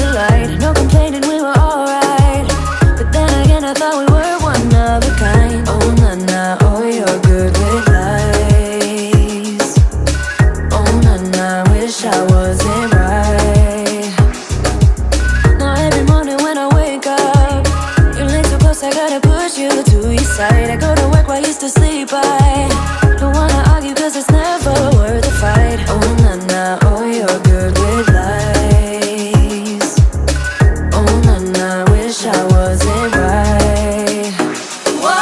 the light. No complaining, we were alright. But then again, I thought we were one of a kind. Oh na na, oh you're good with lies. Oh na na, wish I wasn't right. Now every morning when I wake up, you're laying so close, I gotta push you to your side. I go to work while you still sleep, I don't wanna argue cause it's never worth a fight. Oh na na, oh you're good with lies. Oh na na, wish I wasn't right. Whoa,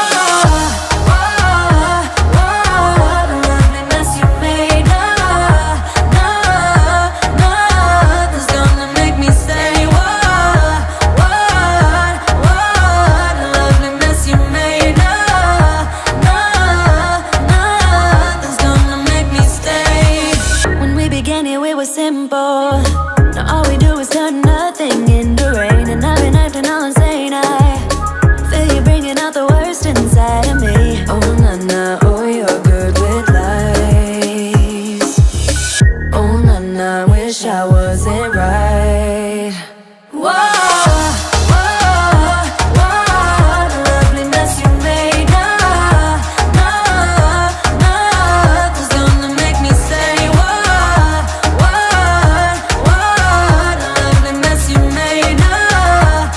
whoa, whoa, what a lovely mess you made. Nah, nah, nothing's gonna make me stay. What a lovely mess you made. Nah, nothing's gonna make me stay. When we began here, it was simple. Now all we do is turn nothing into rain. And I've been acting all insane. I feel you bringing out the worst inside of me. Oh na na, oh you're good with lies. Oh na na, wish I wasn't right. Whoa, whoa, what a lovely mess you made. Nah, nothing's gonna make me stay. What a lovely mess you made. Nah,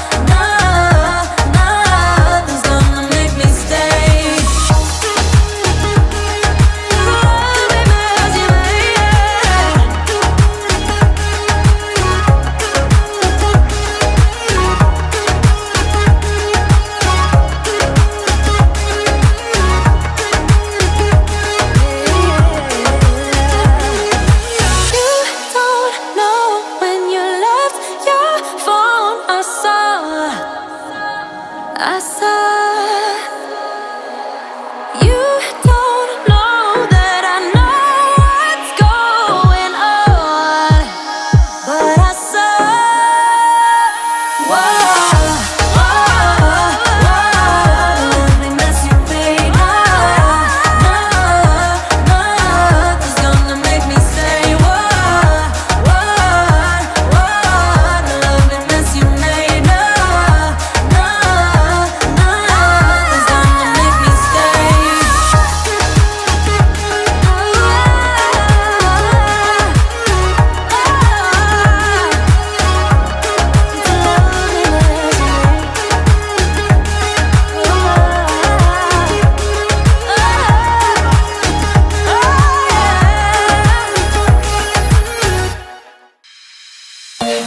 nothing's gonna make me stay. Lovely mess you You don't know when you left your phone. I saw. You don't know that I know what's going on, but I saw. Whoa, lovely mess you made. Nothing's gonna make me stay. What a lovely mess you made. Nothing's gonna make me stay.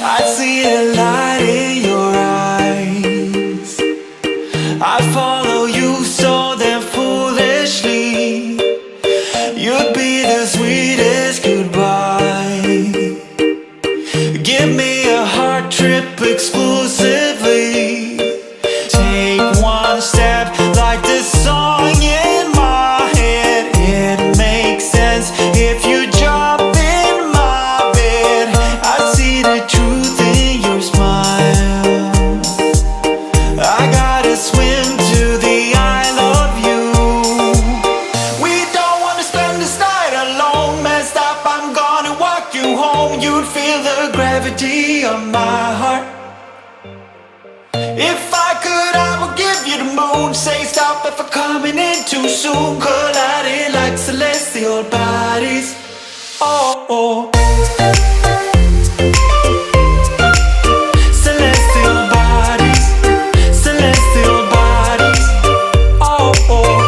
I see a light in your eyes. I follow you so damn foolishly. You'd be the sweetest goodbye. Give me a heart trip exclusively. Take one step like this song in my head. It makes sense if you jump in my bed. I see the truth in your smile. I gotta swim to the I love you. We don't wanna spend this night alone. Messed up, I'm gonna walk you home. You'd feel the gravity of my heart. If I could, I would give you the moon. Say stop if I'm coming in too soon. Colliding like celestial bodies. Oh, oh. Celestial bodies. Celestial bodies. Oh, oh.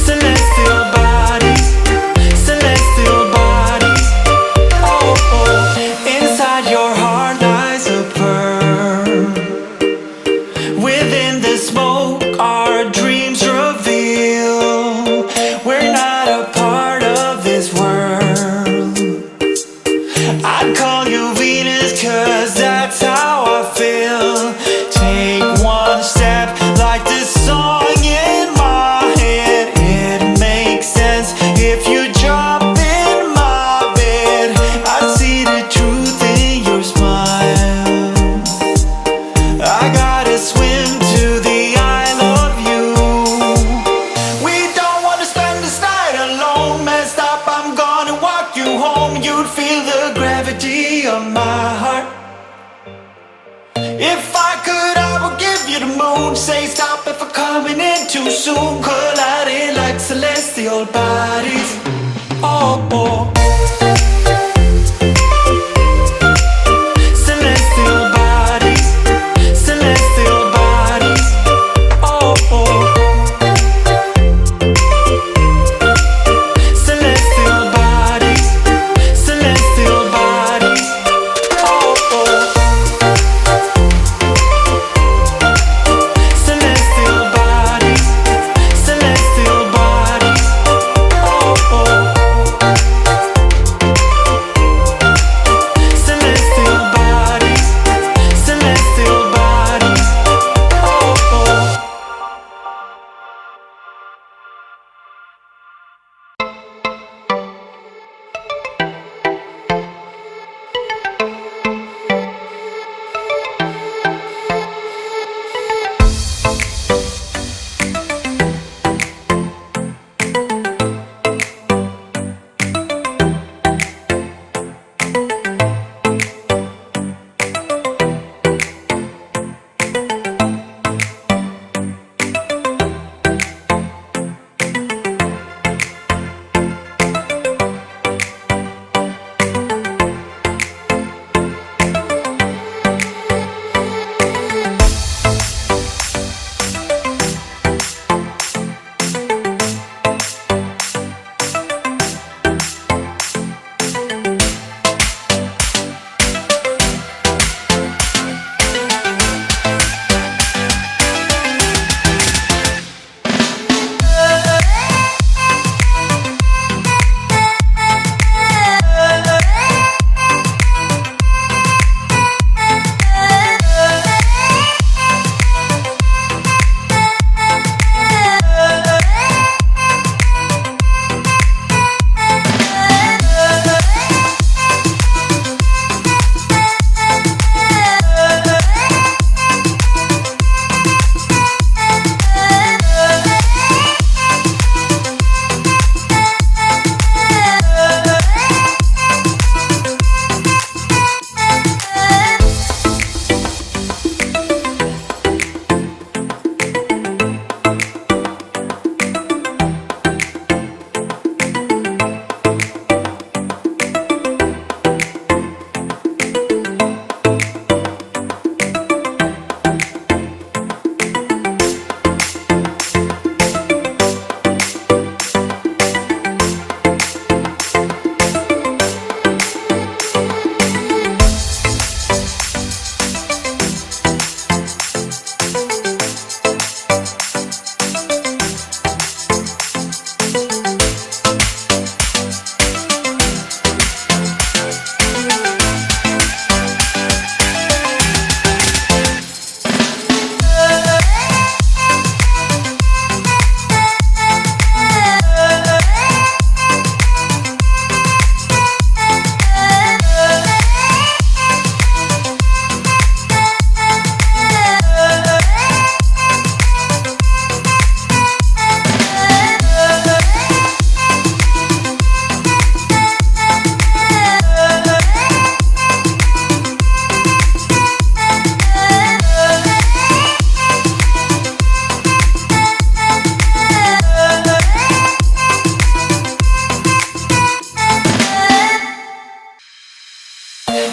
Celestial bodies. Celestial bodies. Oh, oh. Inside your heart lies a pearl. Within the smoke, our dreams reveal. We're not a part of this world. I'd call you Venus, cause that's how I feel. Take one step like this song in my head. It makes sense if you jump in my bed. I see the truth in your smile. I gotta swim to the I love you. We don't wanna spend this night alone. Messed up, I'm gonna walk you home. You you'd feel the gravity of my heart. If I could, I would give you the moon. Say stop if I'm coming in too soon. Colliding like celestial bodies. Oh, oh. Celestial bodies, celestial bodies. Oh, oh. Celestial bodies, celestial bodies. Oh, oh. Celestial bodies, celestial bodies. Oh, oh. Celestial bodies, celestial bodies. Oh, oh.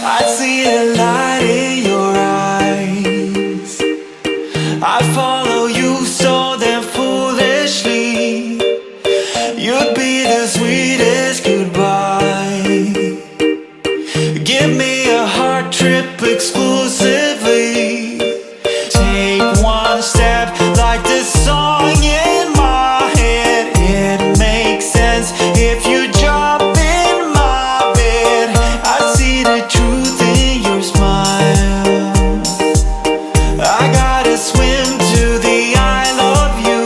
I see a light in your eyes. I follow you so damn foolishly. You'd be the sweetest goodbye. Give me a heart trip exclusively. Take one step like this song in my head. It makes sense if you jump in my bed. I see the truth in your smile. I gotta swim to the I love you.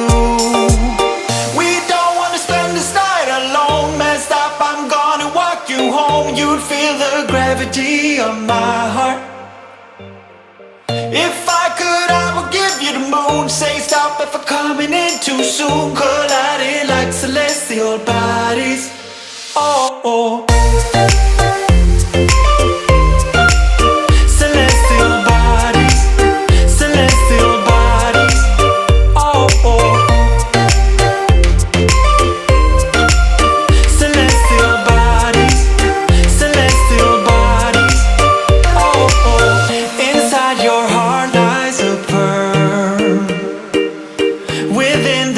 We don't wanna spend this night alone. Messed up, I'm gonna walk you home. You'd feel the gravity of my heart. If I could, I would give you the moon. Say stop if I'm coming in too soon. Colliding like celestial bodies. Oh, oh.